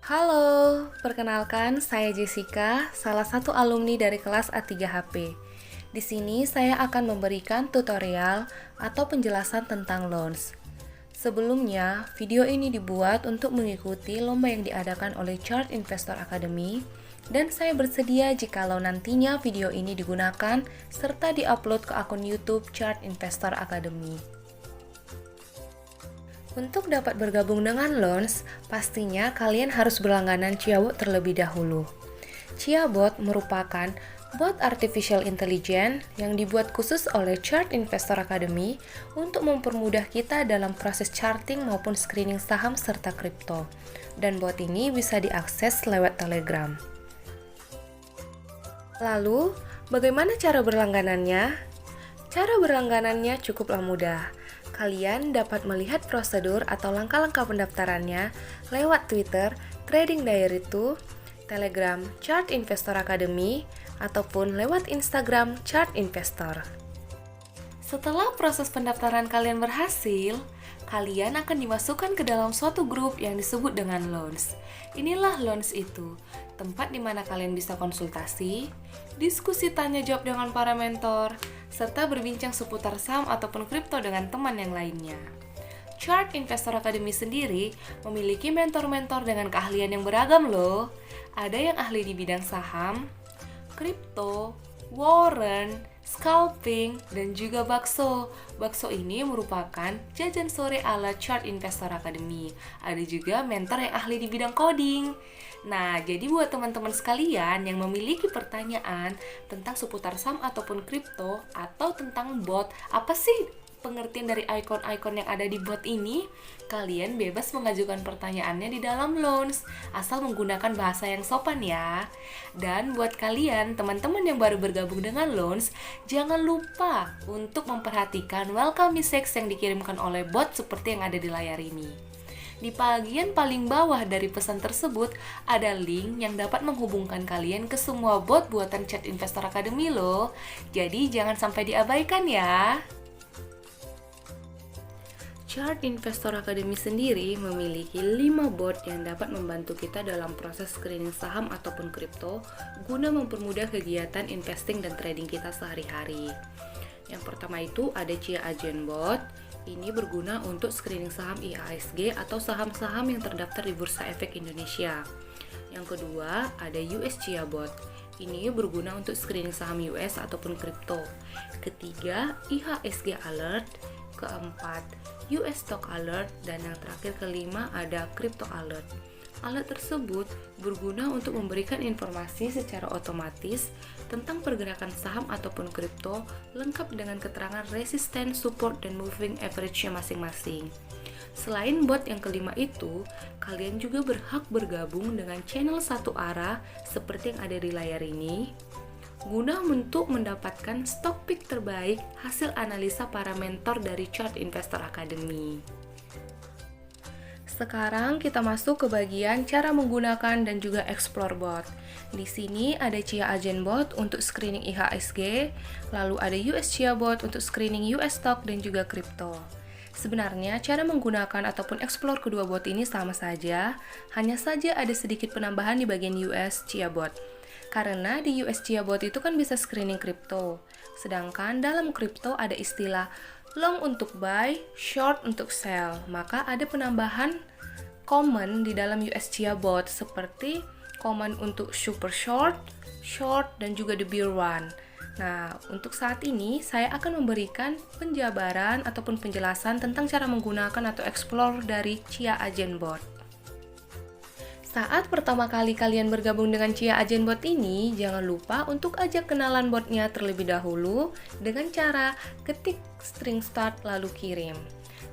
Halo, perkenalkan saya Jessica, salah satu alumni dari kelas A3HP. Di sini saya akan memberikan tutorial atau penjelasan tentang loans. Sebelumnya, video ini dibuat untuk mengikuti lomba yang diadakan oleh Chart Investor Academy, dan saya bersedia jikalau nantinya video ini digunakan serta diupload ke akun YouTube Chart Investor Academy. Untuk dapat bergabung dengan Loans, pastinya kalian harus berlangganan Ciabot terlebih dahulu. Ciabot merupakan bot artificial intelligence yang dibuat khusus oleh Chart Investor Academy untuk mempermudah kita dalam proses charting maupun screening saham serta kripto. Dan bot ini bisa diakses lewat Telegram. Lalu, bagaimana cara berlangganannya? Cara berlangganannya cukuplah mudah. Kalian dapat melihat prosedur atau langkah-langkah pendaftarannya lewat Twitter, Trading Diary 2, Telegram, Chart Investor Academy, ataupun lewat Instagram, Chart Investor. Setelah proses pendaftaran kalian berhasil, kalian akan dimasukkan ke dalam suatu grup yang disebut dengan Loans. Inilah Loans itu, tempat di mana kalian bisa konsultasi, diskusi tanya jawab dengan para mentor, serta berbincang seputar saham ataupun kripto dengan teman yang lainnya. Chart Investor Academy sendiri memiliki mentor-mentor dengan keahlian yang beragam loh. Ada yang ahli di bidang saham, kripto, warren, scalping, dan juga bakso. Bakso ini merupakan jajan sore ala Chart Investor Academy. Ada juga mentor yang ahli di bidang coding. Nah, jadi buat teman-teman sekalian yang memiliki pertanyaan tentang seputar saham ataupun kripto, atau tentang bot, apa sih pengertian dari ikon-ikon yang ada di bot ini? Kalian bebas mengajukan pertanyaannya di dalam Loans, asal menggunakan bahasa yang sopan ya. Dan buat kalian, teman-teman yang baru bergabung dengan Loans, jangan lupa untuk memperhatikan welcome message yang dikirimkan oleh bot seperti yang ada di layar ini. Di bagian paling bawah dari pesan tersebut, ada link yang dapat menghubungkan kalian ke semua bot buatan Chart Investor Academy loh. Jadi jangan sampai diabaikan ya. Chart Investor Academy sendiri memiliki 5 bot yang dapat membantu kita dalam proses screening saham ataupun kripto guna mempermudah kegiatan investing dan trading kita sehari-hari. Yang pertama itu ada Chia Agent Bot. Ini berguna untuk screening saham IHSG atau saham-saham yang terdaftar di Bursa Efek Indonesia. Yang kedua, ada US Chia Bot. Ini berguna untuk screening saham US ataupun kripto. Ketiga, IHSG Alert. Keempat, US Stock Alert. Dan yang terakhir kelima ada Crypto Alert. Alat tersebut berguna untuk memberikan informasi secara otomatis tentang pergerakan saham ataupun kripto lengkap dengan keterangan resisten, support, dan moving average-nya masing-masing. Selain bot yang kelima itu, kalian juga berhak bergabung dengan channel satu arah seperti yang ada di layar ini, guna untuk mendapatkan stock pick terbaik hasil analisa para mentor dari Chart Investor Academy. Sekarang kita masuk ke bagian cara menggunakan dan juga explore bot. Di sini ada Chia Agent Bot untuk screening IHSG, lalu ada US Chia Bot untuk screening US stock dan juga kripto. Sebenarnya cara menggunakan ataupun explore kedua bot ini sama saja, hanya saja ada sedikit penambahan di bagian US Chia Bot. Karena di US Chia Bot itu kan bisa screening kripto, sedangkan dalam kripto ada istilah long untuk buy, short untuk sell. Maka ada penambahan common di dalam US Chia Bot seperti common untuk super short, short, dan juga the bear one. Nah, untuk saat ini saya akan memberikan penjabaran ataupun penjelasan tentang cara menggunakan atau explore dari Chia Agent Bot. Saat pertama kali kalian bergabung dengan Chia Agent Bot ini, jangan lupa untuk ajak kenalan botnya terlebih dahulu dengan cara ketik string start lalu kirim.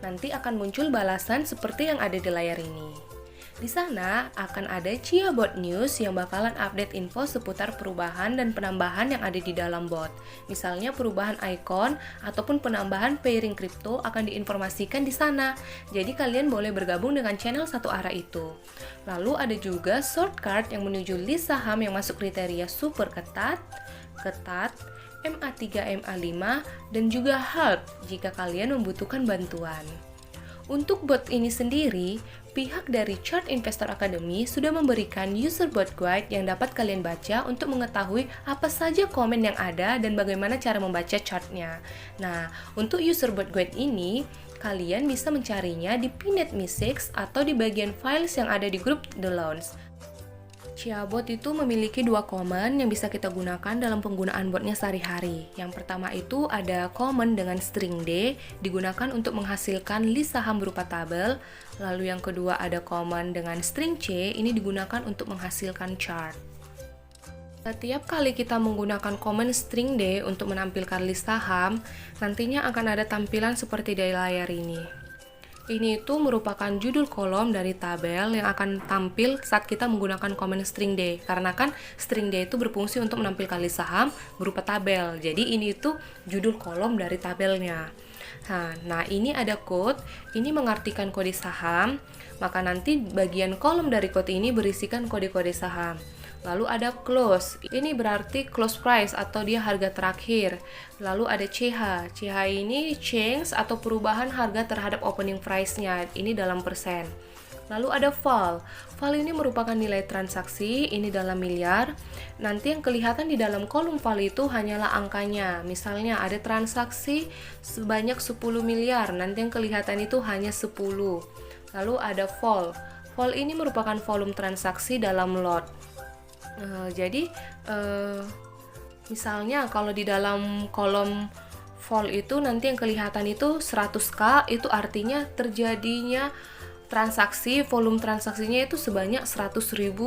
Nanti akan muncul balasan seperti yang ada di layar ini. Di sana akan ada Chia Bot News yang bakalan update info seputar perubahan dan penambahan yang ada di dalam bot. Misalnya perubahan icon ataupun penambahan pairing kripto akan diinformasikan di sana. Jadi kalian boleh bergabung dengan channel satu arah itu. Lalu ada juga shortcut yang menuju list saham yang masuk kriteria super ketat, MA3, MA5, dan juga help jika kalian membutuhkan bantuan. Untuk bot ini sendiri, pihak dari Chart Investor Academy sudah memberikan user bot guide yang dapat kalian baca untuk mengetahui apa saja komen yang ada dan bagaimana cara membaca chartnya. Nah, untuk user bot guide ini, kalian bisa mencarinya di pinned me6 atau di bagian files yang ada di grup The Launch. Chiabot itu memiliki dua command yang bisa kita gunakan dalam penggunaan botnya sehari-hari. Yang pertama itu ada command dengan string D, digunakan untuk menghasilkan list saham berupa tabel. Lalu yang kedua ada command dengan string C, ini digunakan untuk menghasilkan chart. Setiap kali kita menggunakan command string D untuk menampilkan list saham, nantinya akan ada tampilan seperti di layar ini. Ini itu merupakan judul kolom dari tabel yang akan tampil saat kita menggunakan command string D. Karena kan string D itu berfungsi untuk menampilkan list saham berupa tabel. Jadi ini itu judul kolom dari tabelnya. Nah, ini ada code, ini mengartikan kode saham, maka nanti bagian kolom dari code ini berisikan kode-kode saham. Lalu ada close, ini berarti close price atau dia harga terakhir. Lalu ada CH, CH ini change atau perubahan harga terhadap opening price-nya, ini dalam persen. Lalu ada val, val ini merupakan nilai transaksi, ini dalam miliar. Nanti yang kelihatan di dalam kolom val itu hanyalah angkanya. Misalnya ada transaksi sebanyak 10 miliar, nanti yang kelihatan itu hanya 10. Lalu ada vol, vol ini merupakan volume transaksi dalam lot. Jadi misalnya kalau di dalam kolom vol itu nanti yang kelihatan itu 100k, itu artinya terjadinya transaksi, volume transaksinya itu sebanyak 100.000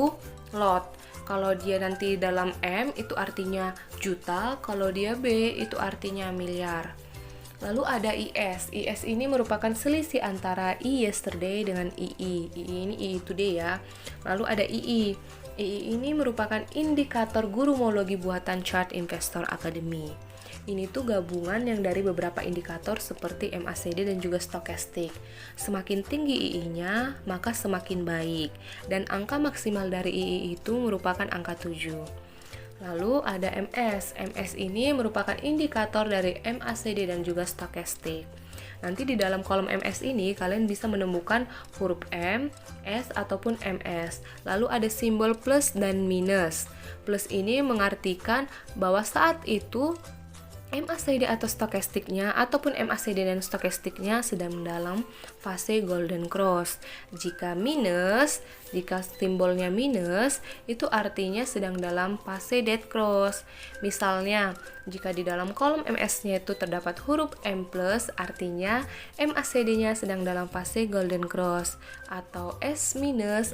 lot. Kalau dia nanti dalam M itu artinya juta, kalau dia B itu artinya miliar. Lalu ada IS. IS ini merupakan selisih antara I yesterday dengan II. II ini II today ya. Lalu ada II. II ini merupakan indikator gurumologi buatan Chart Investor Academy. Ini tuh gabungan yang dari beberapa indikator seperti MACD dan juga stokastik. Semakin tinggi II-nya, maka semakin baik. Dan angka maksimal dari II itu merupakan angka 7. Lalu ada MS. MS ini merupakan indikator dari MACD dan juga stokastik. Nanti di dalam kolom MS ini kalian bisa menemukan huruf M, S ataupun MS. Lalu ada simbol plus dan minus. Plus ini mengartikan bahwa saat itu MACD atau stokastiknya ataupun MACD dan stokastiknya sedang dalam fase golden cross. Jika simbolnya minus, itu artinya sedang dalam fase dead cross. Misalnya, jika di dalam kolom MS-nya itu terdapat huruf M+, artinya MACD-nya sedang dalam fase golden cross. Atau S-,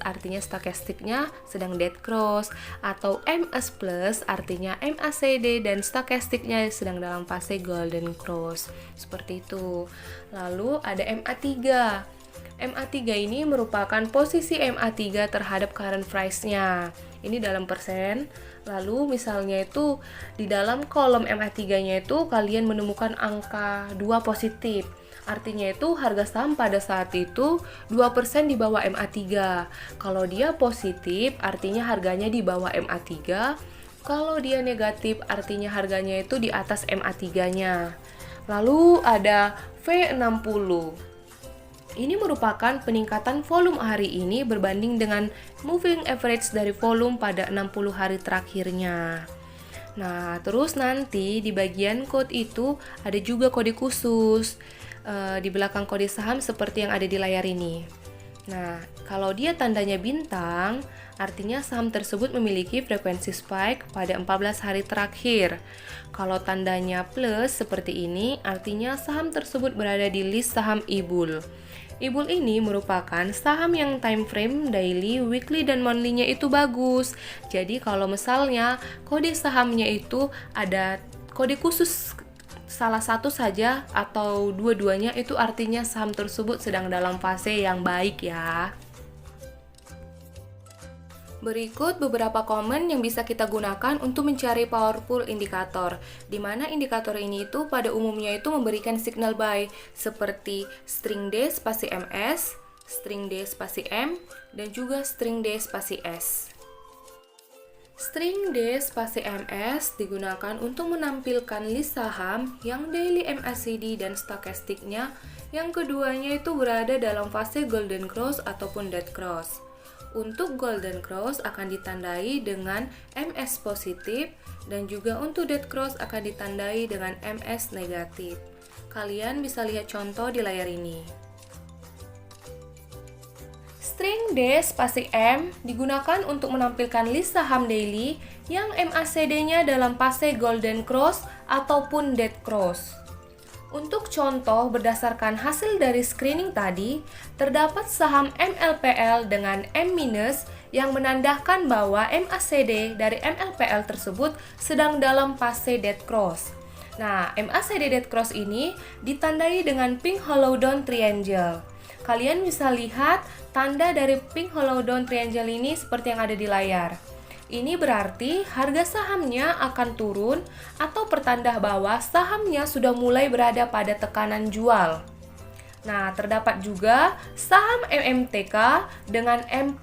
artinya stokastiknya sedang dead cross. Atau MS+, artinya MACD dan stokastiknya sedang dalam fase golden cross. Seperti itu. Lalu ada MA3. MA3 ini merupakan posisi MA3 terhadap current price-nya. Ini dalam persen. Lalu misalnya itu di dalam kolom MA3-nya itu kalian menemukan angka 2 positif. Artinya itu harga saham pada saat itu 2% di bawah MA3. Kalau dia positif artinya harganya di bawah MA3. Kalau dia negatif artinya harganya itu di atas MA3-nya. Lalu ada V60. Ini merupakan peningkatan volume hari ini berbanding dengan moving average dari volume pada 60 hari terakhirnya. Nah, terus nanti di bagian code itu ada juga kode khusus di belakang kode saham seperti yang ada di layar ini. Nah, kalau dia tandanya bintang, artinya saham tersebut memiliki frekuensi spike pada 14 hari terakhir. Kalau tandanya plus seperti ini, artinya saham tersebut berada di list saham IBUL. IBUL ini merupakan saham yang time frame daily, weekly, dan monthly-nya itu bagus. Jadi kalau misalnya kode sahamnya itu ada kode khusus salah satu saja atau dua-duanya, itu artinya saham tersebut sedang dalam fase yang baik ya. Berikut beberapa komen yang bisa kita gunakan untuk mencari powerful indikator, di mana indikator ini itu pada umumnya itu memberikan signal buy seperti string D spasi MS, string D spasi M, dan juga string D spasi S. String D spasi MS digunakan untuk menampilkan list saham yang daily MACD dan stokastiknya yang keduanya itu berada dalam fase golden cross ataupun dead cross. Untuk golden cross akan ditandai dengan MS positif dan juga untuk dead cross akan ditandai dengan MS negatif. Kalian bisa lihat contoh di layar ini. String D spasi M digunakan untuk menampilkan list saham daily yang MACD-nya dalam fase golden cross ataupun dead cross. Untuk contoh berdasarkan hasil dari screening tadi, terdapat saham MLPL dengan M- yang menandakan bahwa MACD dari MLPL tersebut sedang dalam fase dead cross. Nah, MACD dead cross ini ditandai dengan pink hollow down triangle. Kalian bisa lihat tanda dari pink hollow down triangle ini seperti yang ada di layar. Ini berarti harga sahamnya akan turun atau pertanda bahwa sahamnya sudah mulai berada pada tekanan jual. Nah, terdapat juga saham MMTK dengan M+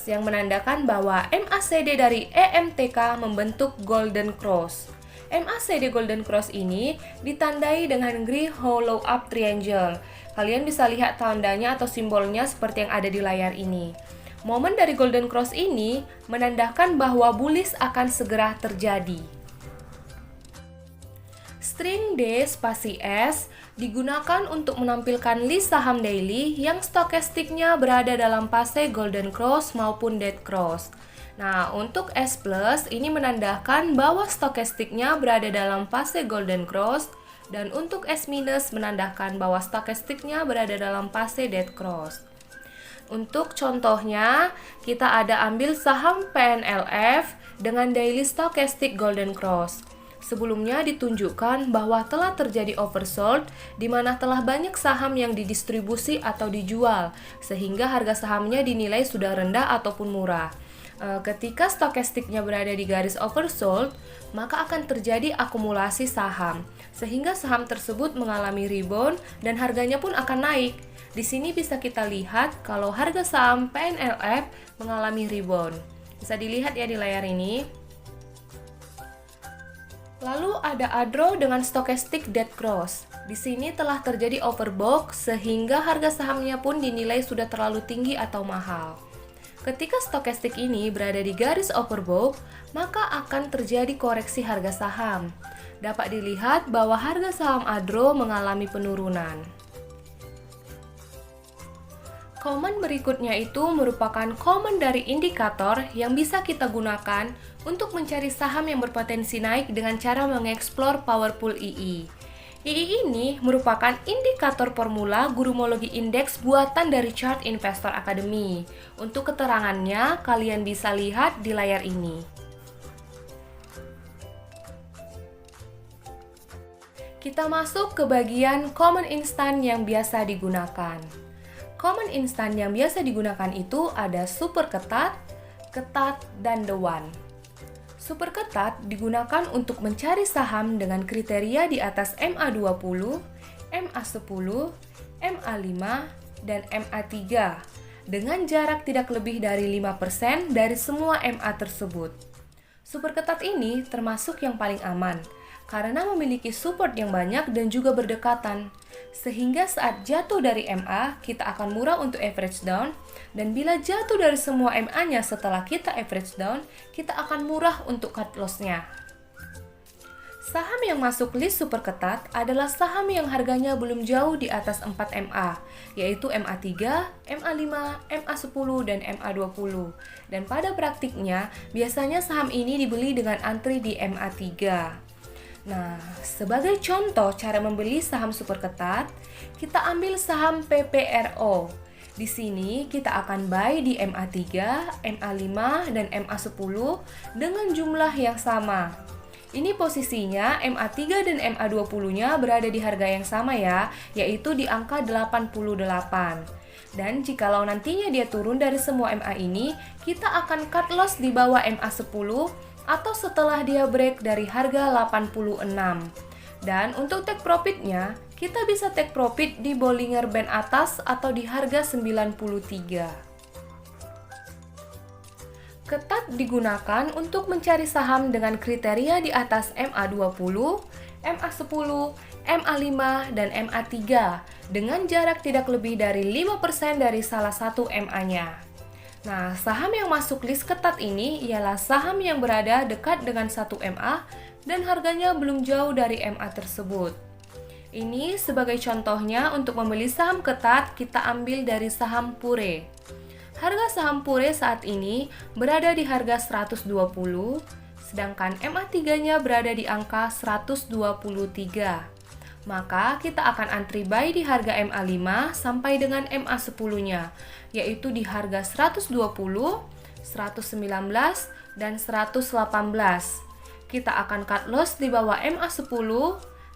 yang menandakan bahwa MACD dari EMTK membentuk golden cross. MACD golden cross ini ditandai dengan green hollow up triangle. Kalian bisa lihat tandanya atau simbolnya seperti yang ada di layar ini. Momen dari golden cross ini menandakan bahwa bullish akan segera terjadi. String D spasi S digunakan untuk menampilkan list saham daily yang stokastiknya berada dalam fase golden cross maupun dead cross. Nah, untuk S+ ini menandakan bahwa stokastiknya berada dalam fase golden cross, dan untuk S- menandakan bahwa stokastiknya berada dalam fase dead cross. Untuk contohnya, kita ada ambil saham PNLF dengan daily stokastik golden cross. Sebelumnya ditunjukkan bahwa telah terjadi oversold, di mana telah banyak saham yang didistribusi atau dijual, sehingga harga sahamnya dinilai sudah rendah ataupun murah. Ketika stokastiknya berada di garis oversold, maka akan terjadi akumulasi saham, sehingga saham tersebut mengalami rebound dan harganya pun akan naik. Di sini bisa kita lihat kalau harga saham PNLF mengalami rebound. Bisa dilihat ya di layar ini. Lalu ada ADRO dengan stokastik dead cross. Di sini telah terjadi overbought sehingga harga sahamnya pun dinilai sudah terlalu tinggi atau mahal. Ketika stokastik ini berada di garis overbought, maka akan terjadi koreksi harga saham. Dapat dilihat bahwa harga saham ADRO mengalami penurunan. Common berikutnya itu merupakan common dari indikator yang bisa kita gunakan untuk mencari saham yang berpotensi naik dengan cara mengeksplor Powerful II. II ini merupakan indikator formula Gurumologi Index buatan dari Chart Investor Academy. Untuk keterangannya, kalian bisa lihat di layar ini. Kita masuk ke bagian common instant yang biasa digunakan. Common instant yang biasa digunakan itu ada super ketat, ketat, dan the one. Super ketat digunakan untuk mencari saham dengan kriteria di atas MA20, MA10, MA5, dan MA3 dengan jarak tidak lebih dari 5% dari semua MA tersebut. Super ketat ini termasuk yang paling aman karena memiliki support yang banyak dan juga berdekatan, sehingga saat jatuh dari MA, kita akan murah untuk average down, dan bila jatuh dari semua MA-nya setelah kita average down, kita akan murah untuk cut loss-nya. Saham yang masuk list super ketat adalah saham yang harganya belum jauh di atas 4 MA, yaitu MA3, MA5, MA10, dan MA20. Dan pada praktiknya, biasanya saham ini dibeli dengan antri di MA3. Nah, sebagai contoh cara membeli saham super ketat, kita ambil saham PPRO. Di sini kita akan buy di MA3, MA5, dan MA10 dengan jumlah yang sama. Ini posisinya MA3 dan MA20-nya berada di harga yang sama ya, yaitu di angka 88. Dan jikalau nantinya dia turun dari semua MA ini, kita akan cut loss di bawah MA10 atau setelah dia break dari harga 86. Dan untuk take profitnya, kita bisa take profit di Bollinger Band atas atau di harga 93. Ketat digunakan untuk mencari saham dengan kriteria di atas MA20, MA10, MA5, dan MA3 dengan jarak tidak lebih dari 5% dari salah satu MA-nya. Nah, saham yang masuk list ketat ini ialah saham yang berada dekat dengan 1 MA dan harganya belum jauh dari MA tersebut. Ini sebagai contohnya untuk membeli saham ketat kita ambil dari saham Pure. Harga saham Pure saat ini berada di harga 120, sedangkan MA3-nya berada di angka 123. Maka kita akan antri buy di harga MA5 sampai dengan MA10-nya, yaitu di harga 120, 119, dan 118. Kita akan cut loss di bawah MA10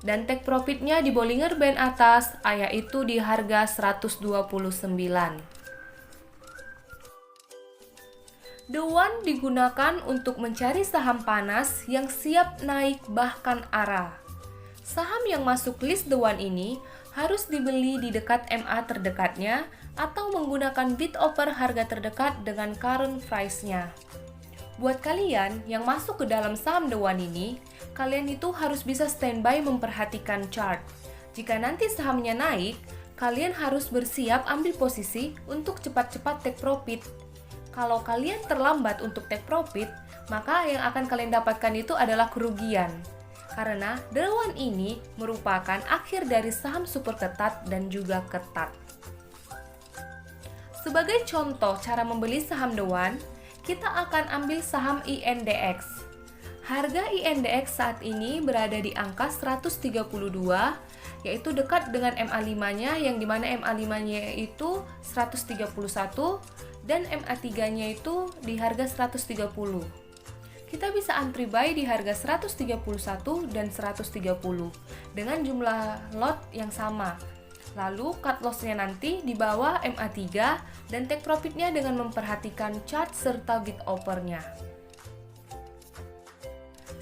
dan take profitnya di Bollinger Band atas, yaitu di harga 129. The One digunakan untuk mencari saham panas yang siap naik bahkan arah. Saham yang masuk list The One ini harus dibeli di dekat MA terdekatnya atau menggunakan bid offer harga terdekat dengan current price-nya. Buat kalian yang masuk ke dalam saham The One ini, kalian itu harus bisa standby memperhatikan chart. Jika nanti sahamnya naik, kalian harus bersiap ambil posisi untuk cepat-cepat take profit. Kalau kalian terlambat untuk take profit, maka yang akan kalian dapatkan itu adalah kerugian. Karena The One ini merupakan akhir dari saham super ketat dan juga ketat. Sebagai contoh cara membeli saham The One, kita akan ambil saham INDX. Harga INDX saat ini berada di angka 132, yaitu dekat dengan MA5-nya, yang dimana MA5-nya itu 131 dan MA3-nya itu di harga 130. Kita bisa antri buy di harga 131 dan 130 dengan jumlah lot yang sama. Lalu cut loss-nya nanti di bawah MA3 dan take profit-nya dengan memperhatikan chart serta bid offer-nya.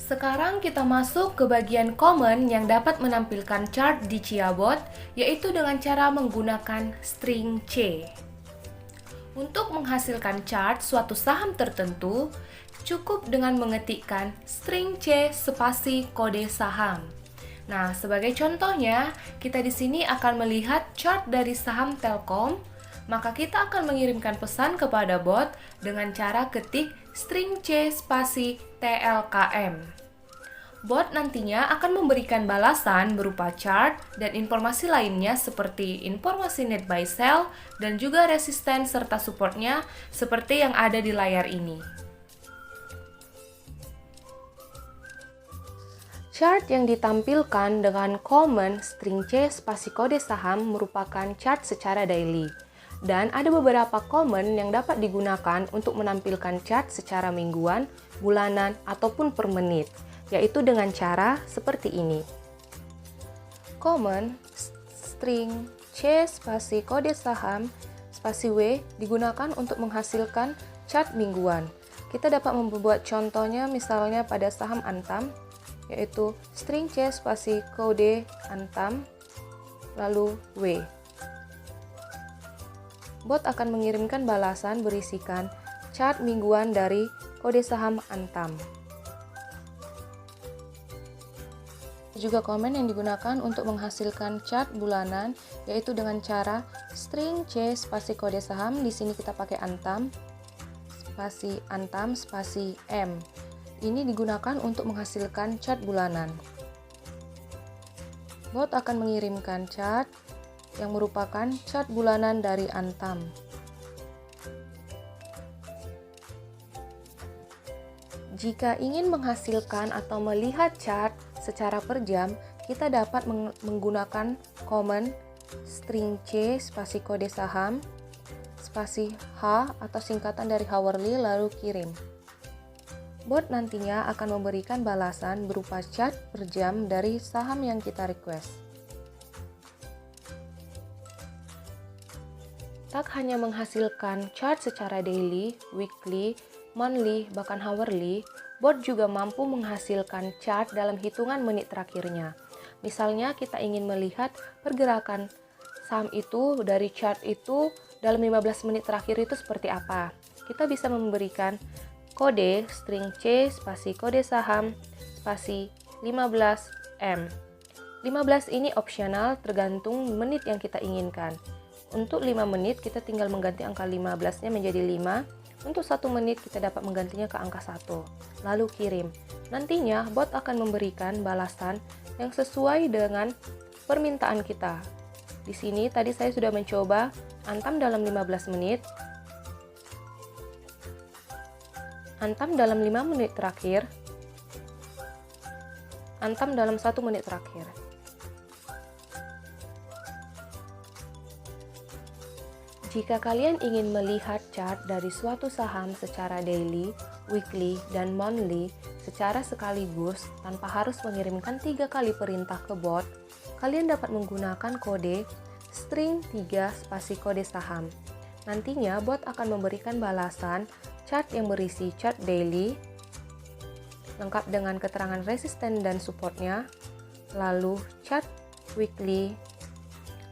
Sekarang kita masuk ke bagian common yang dapat menampilkan chart di Chiabot, yaitu dengan cara menggunakan string C. Untuk menghasilkan chart suatu saham tertentu, cukup dengan mengetikkan string C spasi kode saham. Nah, sebagai contohnya, kita di sini akan melihat chart dari saham Telkom, maka kita akan mengirimkan pesan kepada bot dengan cara ketik string C spasi TLKM. Bot nantinya akan memberikan balasan berupa chart dan informasi lainnya seperti informasi net buy sell dan juga resisten serta supportnya seperti yang ada di layar ini. Chart yang ditampilkan dengan common string C spasi kode saham merupakan chart secara daily. Dan ada beberapa common yang dapat digunakan untuk menampilkan chart secara mingguan, bulanan, ataupun per menit, yaitu dengan cara seperti ini. Common string C spasi kode saham spasi W digunakan untuk menghasilkan chart mingguan. Kita dapat membuat contohnya misalnya pada saham Antam, yaitu string C spasi kode Antam lalu W. Bot akan mengirimkan balasan berisikan chart mingguan dari kode saham Antam. Juga komen yang digunakan untuk menghasilkan chart bulanan, yaitu dengan cara string C spasi kode saham. Di sini kita pakai Antam spasi M. Ini digunakan untuk menghasilkan chart bulanan. Bot akan mengirimkan chart yang merupakan chart bulanan dari Antam. Jika ingin menghasilkan atau melihat chart secara per jam, kita dapat menggunakan common string C spasi kode saham spasi H atau singkatan dari hourly lalu kirim. Bot nantinya akan memberikan balasan berupa chart per jam dari saham yang kita request. Tak hanya menghasilkan chart secara daily, weekly, monthly, bahkan hourly, bot juga mampu menghasilkan chart dalam hitungan menit terakhirnya. Misalnya kita ingin melihat pergerakan saham itu dari chart itu dalam 15 menit terakhir itu seperti apa. Kita bisa memberikan kode string C spasi kode saham spasi 15M. 15 ini opsional tergantung menit yang kita inginkan. Untuk 5 menit kita tinggal mengganti angka 15-nya menjadi 5. Untuk 1 menit kita dapat menggantinya ke angka 1. Lalu kirim. Nantinya bot akan memberikan balasan yang sesuai dengan permintaan kita. Di sini tadi saya sudah mencoba antam dalam 15 menit. Antam dalam 5 menit terakhir. Antam dalam 1 menit terakhir. Jika kalian ingin melihat chart dari suatu saham secara daily, weekly, dan monthly secara sekaligus tanpa harus mengirimkan 3 kali perintah ke bot, kalian dapat menggunakan kode string 3 spasi kode saham. Nantinya bot akan memberikan balasan chart yang berisi chart daily, lengkap dengan keterangan resisten dan supportnya, lalu chart weekly,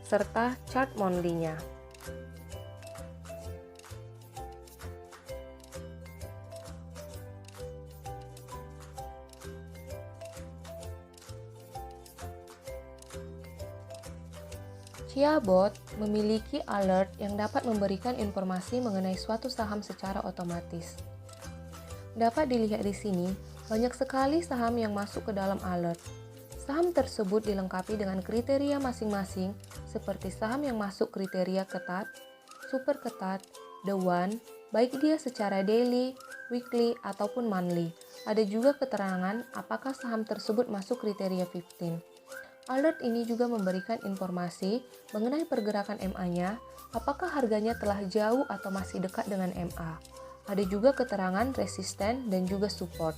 serta chart monthly-nya. Chia-bot memiliki alert yang dapat memberikan informasi mengenai suatu saham secara otomatis. Dapat dilihat di sini, banyak sekali saham yang masuk ke dalam alert. Saham tersebut dilengkapi dengan kriteria masing-masing, seperti saham yang masuk kriteria ketat, super ketat, the one, baik dia secara daily, weekly, ataupun monthly. Ada juga keterangan apakah saham tersebut masuk kriteria 15. Alert ini juga memberikan informasi mengenai pergerakan MA-nya, apakah harganya telah jauh atau masih dekat dengan MA. Ada juga keterangan resisten dan juga support.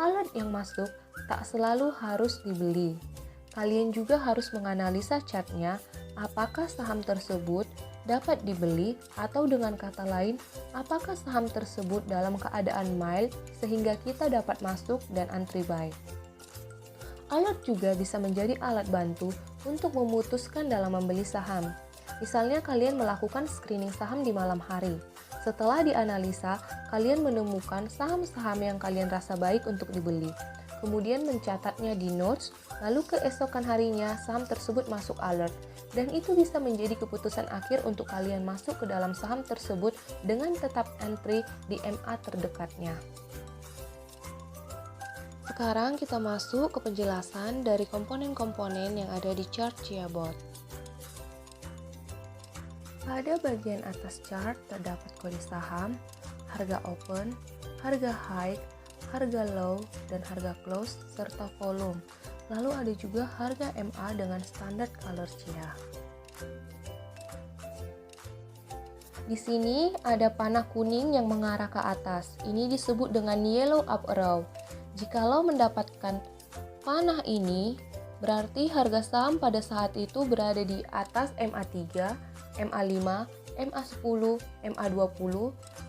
Alert yang masuk tak selalu harus dibeli. Kalian juga harus menganalisa chartnya, apakah saham tersebut dapat dibeli atau dengan kata lain, apakah saham tersebut dalam keadaan mild sehingga kita dapat masuk dan antri buy. Alert juga bisa menjadi alat bantu untuk memutuskan dalam membeli saham. Misalnya kalian melakukan screening saham di malam hari. Setelah dianalisa, kalian menemukan saham-saham yang kalian rasa baik untuk dibeli. Kemudian mencatatnya di notes, lalu keesokan harinya saham tersebut masuk alert. Dan itu bisa menjadi keputusan akhir untuk kalian masuk ke dalam saham tersebut dengan tetap entry di MA terdekatnya. Sekarang kita masuk ke penjelasan dari komponen-komponen yang ada di chart Chia-bot. Pada bagian atas chart terdapat kode saham, harga open, harga high, harga low, dan harga close, serta volume. Lalu ada juga harga MA dengan standar color Chia. Di sini ada panah kuning yang mengarah ke atas. Ini disebut dengan yellow up arrow. Jikalau mendapatkan panah ini, berarti harga saham pada saat itu berada di atas MA3, MA5, MA10, MA20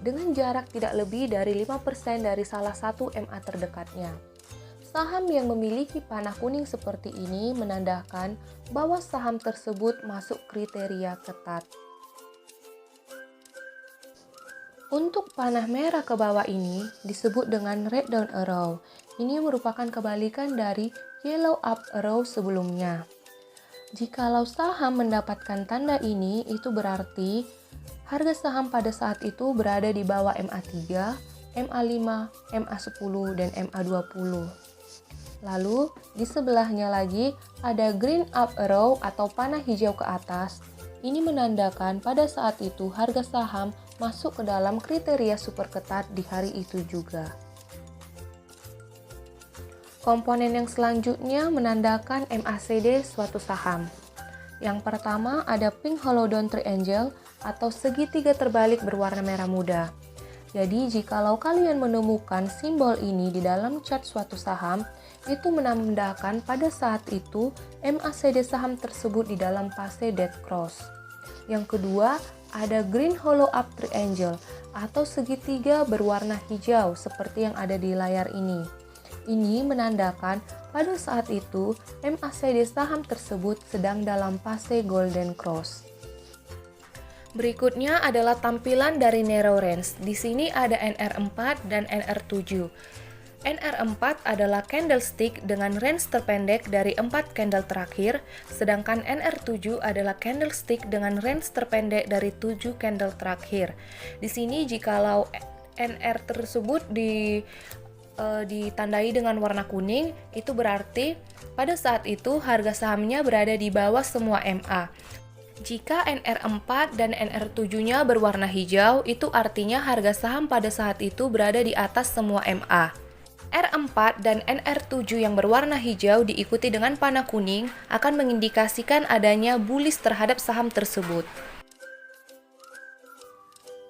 dengan jarak tidak lebih dari 5% dari salah satu MA terdekatnya. Saham yang memiliki panah kuning seperti ini menandakan bahwa saham tersebut masuk kriteria ketat. Untuk panah merah ke bawah ini disebut dengan red down arrow. Ini merupakan kebalikan dari yellow up arrow sebelumnya. Jikalau saham mendapatkan tanda ini, itu berarti harga saham pada saat itu berada di bawah MA3, MA5, MA10, dan MA20. Lalu di sebelahnya lagi ada green up arrow atau panah hijau ke atas. Ini menandakan pada saat itu harga saham masuk ke dalam kriteria super ketat di hari itu juga. Komponen yang selanjutnya menandakan MACD suatu saham. Yang pertama ada pink hollow down triangle atau segitiga terbalik berwarna merah muda. Jadi jikalau kalian menemukan simbol ini di dalam chart suatu saham, itu menandakan pada saat itu MACD saham tersebut di dalam fase dead cross. Yang kedua, ada green hollow up triangle atau segitiga berwarna hijau seperti yang ada di layar ini. Ini menandakan pada saat itu MACD saham tersebut sedang dalam fase golden cross. Berikutnya adalah tampilan dari narrow range. Di sini ada NR4 dan NR7. NR4 adalah candlestick dengan range terpendek dari 4 candle terakhir, sedangkan NR7 adalah candlestick dengan range terpendek dari 7 candle terakhir. Di sini jikalau NR tersebut ditandai dengan warna kuning, itu berarti pada saat itu harga sahamnya berada di bawah semua MA. Jika NR4 dan NR7-nya berwarna hijau, itu artinya harga saham pada saat itu berada di atas semua MA. R4 dan NR7 yang berwarna hijau diikuti dengan panah kuning akan mengindikasikan adanya bullish terhadap saham tersebut.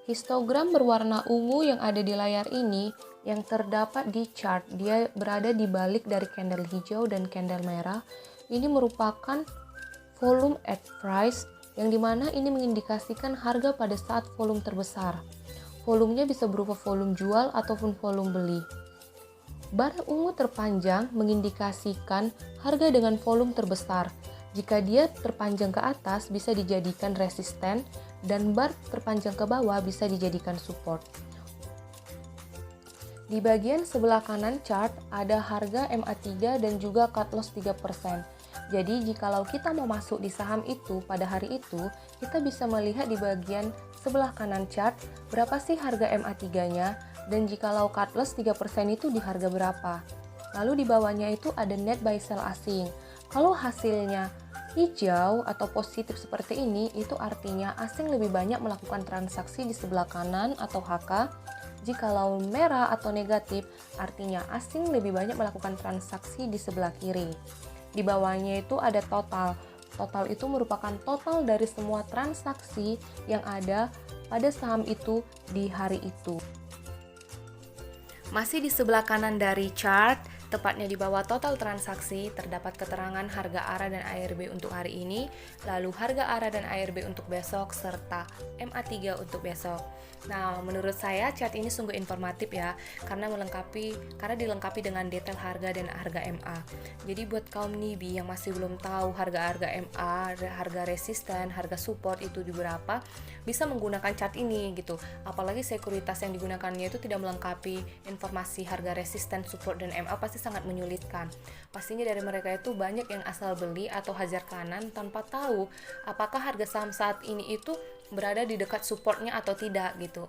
Histogram berwarna ungu yang ada di layar ini yang terdapat di chart, dia berada di balik dari candle hijau dan candle merah. Ini merupakan volume at price, yang dimana ini mengindikasikan harga pada saat volume terbesar. Volumenya bisa berupa volume jual ataupun volume beli. Bar ungu terpanjang mengindikasikan harga dengan volume terbesar. Jika dia terpanjang ke atas bisa dijadikan resisten dan bar terpanjang ke bawah bisa dijadikan support. Di bagian sebelah kanan chart ada harga MA3 dan juga cut loss 3%. Jadi jikalau kita mau masuk di saham itu pada hari itu, kita bisa melihat di bagian sebelah kanan chart berapa sih harga MA3-nya dan jikalau cut loss 3% itu di harga berapa. Lalu di bawahnya itu ada net buy sell asing. Kalau hasilnya hijau atau positif seperti ini, itu artinya asing lebih banyak melakukan transaksi di sebelah kanan atau HK. Jikalau merah atau negatif, artinya asing lebih banyak melakukan transaksi di sebelah kiri. Di bawahnya itu ada total. Total itu merupakan total dari semua transaksi yang ada pada saham itu di hari itu. Masih di sebelah kanan dari chart, tepatnya di bawah total transaksi, terdapat keterangan harga ARA dan ARB untuk hari ini, lalu harga ARA dan ARB untuk besok, serta MA3 untuk besok. Nah, menurut saya chart ini sungguh informatif ya, karena dilengkapi dengan detail harga dan harga MA. Jadi buat kaum newbie yang masih belum tahu harga-harga MA, harga resisten, harga support itu di berapa, bisa menggunakan chart ini gitu. Apalagi sekuritas yang digunakannya itu tidak melengkapi informasi harga resisten, support, dan MA pasti sangat menyulitkan. Pastinya dari mereka itu banyak yang asal beli atau hajar kanan tanpa tahu apakah harga saham saat ini itu berada di dekat supportnya atau tidak gitu.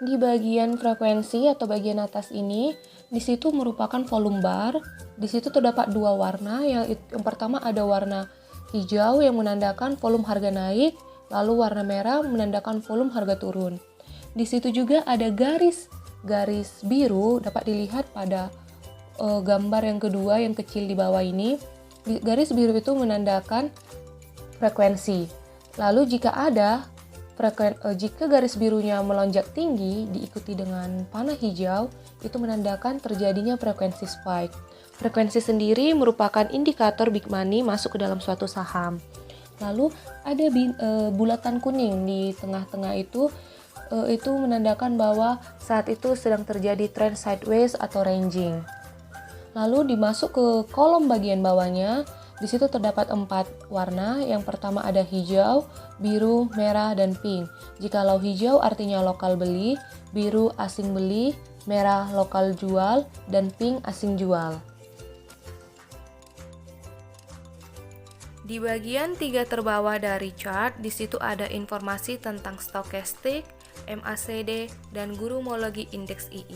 Di bagian frekuensi atau bagian atas ini, di situ merupakan volume bar. Di situ terdapat dua warna, yang pertama ada warna hijau yang menandakan volume harga naik, lalu warna merah menandakan volume harga turun. Di situ juga ada garis biru dapat dilihat pada gambar yang kedua yang kecil di bawah ini. Garis biru itu menandakan frekuensi. Lalu jika garis birunya melonjak tinggi diikuti dengan panah hijau, itu menandakan terjadinya frekuensi spike. Frekuensi sendiri merupakan indikator big money masuk ke dalam suatu saham. Lalu ada bulatan kuning di tengah-tengah itu menandakan bahwa saat itu sedang terjadi trend sideways atau ranging. Lalu dimasuk ke kolom bagian bawahnya. Di situ terdapat 4 warna. Yang pertama ada hijau, biru, merah, dan pink. Jikalau hijau artinya lokal beli, biru asing beli, merah lokal jual, dan pink asing jual. Di bagian 3 terbawah dari chart, di situ ada informasi tentang stokastik, MACD, dan gurumologi indeks II.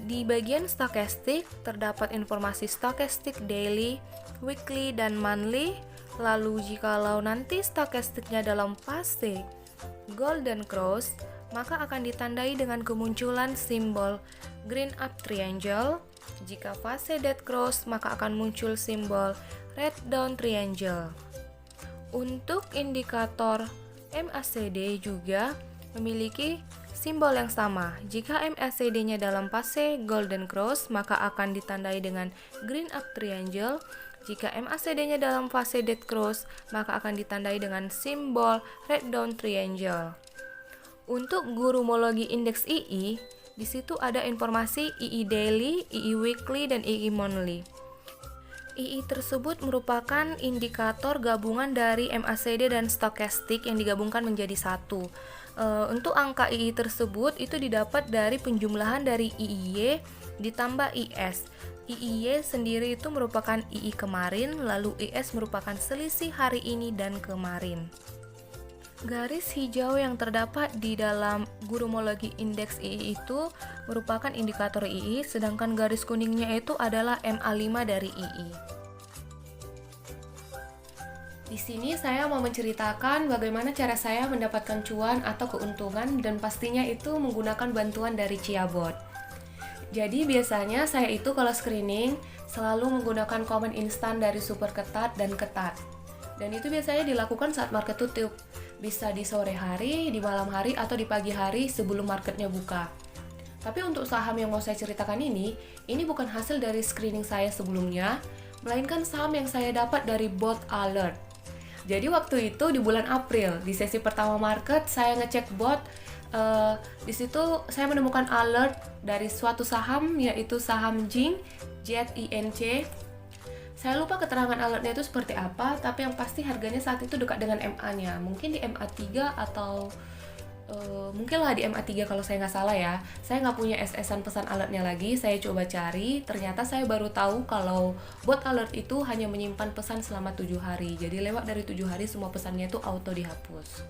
Di bagian stokastik terdapat informasi stokastik daily, weekly, dan monthly. Lalu jikalau nanti stokastiknya dalam fase golden cross, maka akan ditandai dengan kemunculan simbol green up triangle. Jika fase dead cross, maka akan muncul simbol red down triangle. Untuk indikator MACD juga memiliki simbol yang sama. Jika MACD-nya dalam fase golden cross, maka akan ditandai dengan green up triangle. Jika MACD-nya dalam fase dead cross, maka akan ditandai dengan simbol red down triangle. Untuk gurumologi indeks II, di situ ada informasi II daily, II weekly, dan II monthly. II tersebut merupakan indikator gabungan dari MACD dan stokastik yang digabungkan menjadi satu. Untuk angka II tersebut itu didapat dari penjumlahan dari IIY ditambah IS. IIY sendiri itu merupakan II kemarin, lalu IS merupakan selisih hari ini dan kemarin. Garis hijau yang terdapat di dalam Gurumology Index II itu merupakan indikator II, sedangkan garis kuningnya itu adalah MA5 dari II. Di sini saya mau menceritakan bagaimana cara saya mendapatkan cuan atau keuntungan, dan pastinya itu menggunakan bantuan dari Ciabot. Jadi biasanya saya itu kalau screening selalu menggunakan komen instan dari Super Ketat dan Ketat. Dan itu biasanya dilakukan saat market tutup. Bisa di sore hari, di malam hari, atau di pagi hari sebelum marketnya buka. Tapi untuk saham yang mau saya ceritakan ini bukan hasil dari screening saya sebelumnya, melainkan saham yang saya dapat dari bot alert. Jadi waktu itu di bulan April, di sesi pertama market, saya ngecek bot. Di situ saya menemukan alert dari suatu saham, yaitu saham Jing, ZINC. Saya lupa keterangan alertnya itu seperti apa, tapi yang pasti harganya saat itu dekat dengan MA-nya. Mungkin di MA3 atau mungkinlah di MA3 kalau saya nggak salah ya. Saya nggak punya SS-an pesan alertnya lagi, saya coba cari. Ternyata saya baru tahu kalau bot alert itu hanya menyimpan pesan selama 7 hari. Jadi lewat dari 7 hari semua pesannya itu auto dihapus.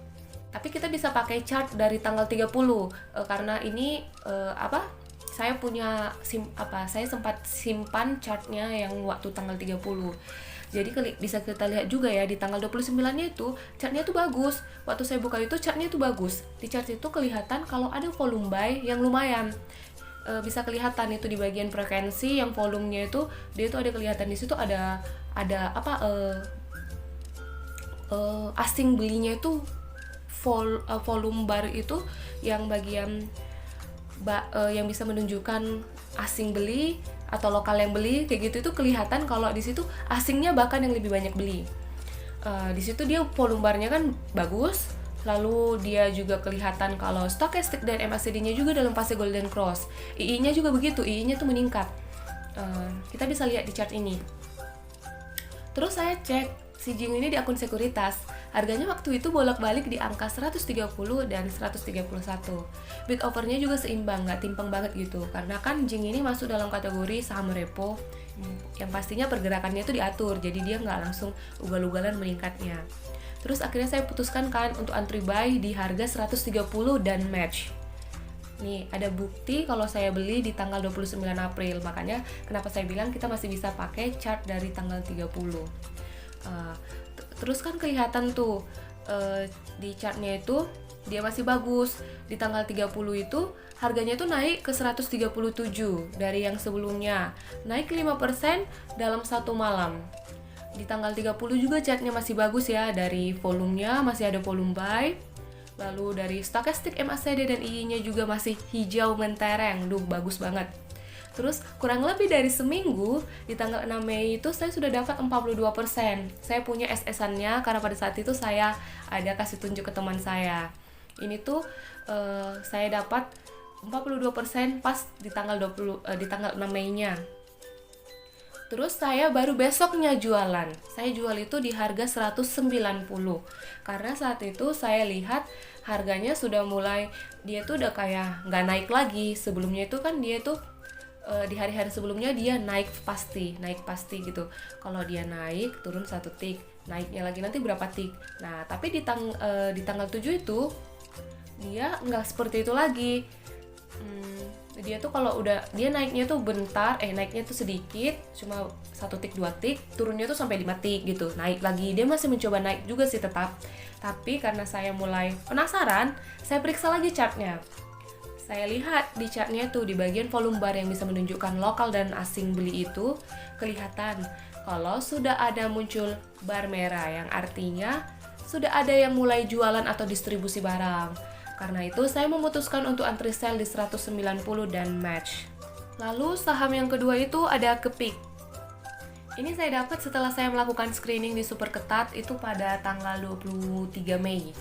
Tapi kita bisa pakai chart dari tanggal 30 karena ini saya sempat simpan chartnya yang waktu tanggal 30. Jadi bisa kita lihat juga ya, di tanggal 29-nya itu chartnya itu bagus. Waktu saya buka itu chartnya itu bagus. Di chart itu kelihatan kalau ada volume buy yang lumayan. Bisa kelihatan itu di bagian frekuensi yang volumenya itu dia itu ada kelihatan di situ ada asing belinya itu volume bar itu yang bagian yang bisa menunjukkan asing beli atau lokal yang beli kayak gitu, itu kelihatan kalau di situ asingnya bahkan yang lebih banyak beli. Di situ dia volume bar-nya kan bagus, lalu dia juga kelihatan kalau stokastik dan MACD-nya juga dalam fase golden cross. II-nya juga begitu, II-nya tuh meningkat. Kita bisa lihat di chart ini. Terus saya cek si Jing ini di akun sekuritas. Harganya waktu itu bolak-balik di angka 130 dan 131. Bid overnya juga seimbang, nggak timpang banget gitu. Karena kan Jing ini masuk dalam kategori saham repo yang pastinya pergerakannya itu diatur, jadi dia nggak langsung ugal-ugalan meningkatnya. Terus akhirnya saya putuskan kan untuk entry buy di harga 130 dan match. Nih, ada bukti kalau saya beli di tanggal 29 April. Makanya kenapa saya bilang kita masih bisa pakai chart dari tanggal 30. Terus kan kelihatan tuh di chartnya itu dia masih bagus. Di tanggal 30 itu harganya tuh naik ke 137 dari yang sebelumnya, naik 5% dalam satu malam. Di tanggal 30 juga chartnya masih bagus ya, dari volumenya masih ada volume buy. Lalu dari stokastik MACD dan II-nya juga masih hijau mentereng, bagus banget. Terus kurang lebih dari seminggu, di tanggal 6 Mei itu saya sudah dapat 42%. Saya punya SS-annya karena pada saat itu saya ada kasih tunjuk ke teman saya. Ini tuh saya dapat 42% pas di tanggal 6 Mei-nya. Terus saya baru besoknya jualan. Saya jual itu di harga 190. Karena saat itu saya lihat harganya sudah mulai, dia tuh udah kayak nggak naik lagi. Sebelumnya itu kan dia tuh di hari-hari sebelumnya dia naik pasti gitu. Kalau dia naik, turun 1 tik, naiknya lagi nanti berapa tik. Nah, tapi di tanggal 7 itu dia nggak seperti itu lagi. Dia tuh kalau udah dia naiknya tuh bentar, naiknya tuh sedikit, cuma 1 tik 2 tik, turunnya tuh sampai 5 tik gitu. Naik lagi, dia masih mencoba naik juga sih tetap. Tapi karena saya mulai penasaran, saya periksa lagi chartnya. Saya lihat di chartnya tuh di bagian volume bar yang bisa menunjukkan lokal dan asing beli itu kelihatan kalau sudah ada muncul bar merah, yang artinya sudah ada yang mulai jualan atau distribusi barang. Karena itu saya memutuskan untuk entry sell di 190 dan match. Lalu saham yang kedua itu ada Kepik. Ini saya dapat setelah saya melakukan screening di Super Ketat itu pada tanggal 23 Mei.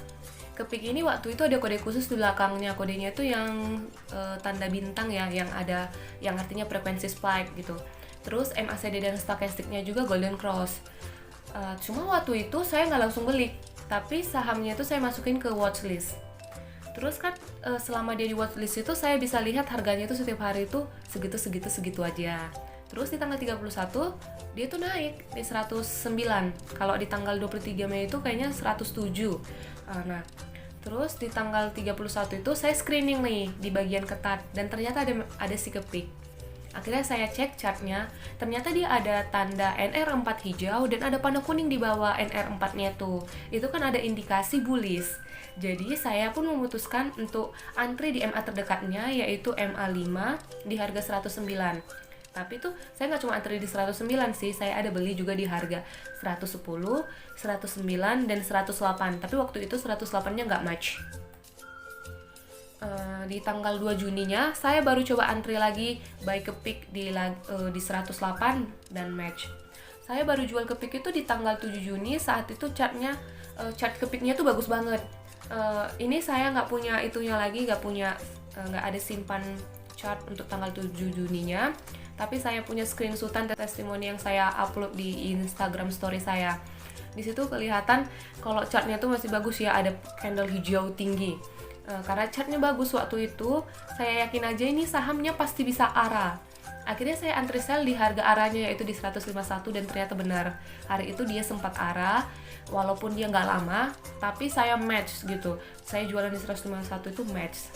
Kepik ini waktu itu ada kode khusus di belakangnya. Kodenya itu yang tanda bintang ya, yang artinya frekuensi spike gitu. Terus MACD dan stochasticnya juga Golden Cross. Cuma waktu itu saya nggak langsung beli, tapi sahamnya itu saya masukin ke watchlist. Terus kan selama dia di watchlist itu saya bisa lihat harganya itu setiap hari itu segitu aja. Terus di tanggal 31 dia tuh naik di 109. Kalau di tanggal 23 Mei itu kayaknya 107. Nah, terus di tanggal 31 itu saya screening nih di bagian ketat dan ternyata ada si kepik. Akhirnya saya cek chartnya, ternyata dia ada tanda NR4 hijau dan ada panah kuning di bawah NR4-nya tuh. Itu kan ada indikasi bullish. Jadi saya pun memutuskan untuk antri di MA terdekatnya, yaitu MA5 di harga 109. Tapi tuh saya nggak cuma antri di 109 sih, saya ada beli juga di harga 110, 109, dan 108. Tapi waktu itu 108-nya nggak match. Di tanggal 2 Juninya saya baru coba antri lagi buy ke pick di 108 dan match. Saya baru jual ke pick itu di tanggal 7 Juni, saat itu chart ke picknya tuh bagus banget. Ini saya nggak punya itunya lagi, nggak ada simpan chart untuk tanggal 7 Juninya, tapi saya punya screenshotan testimoni yang saya upload di Instagram story saya. Di situ kelihatan kalau chartnya tuh masih bagus ya, ada candle hijau tinggi. Karena chartnya bagus waktu itu, saya yakin aja ini sahamnya pasti bisa ARA. Akhirnya saya antri sell di harga ARA-nya yaitu di 151 dan ternyata benar. Hari itu dia sempat ARA, walaupun dia nggak lama, tapi saya match gitu. Saya jualan di 151 itu match.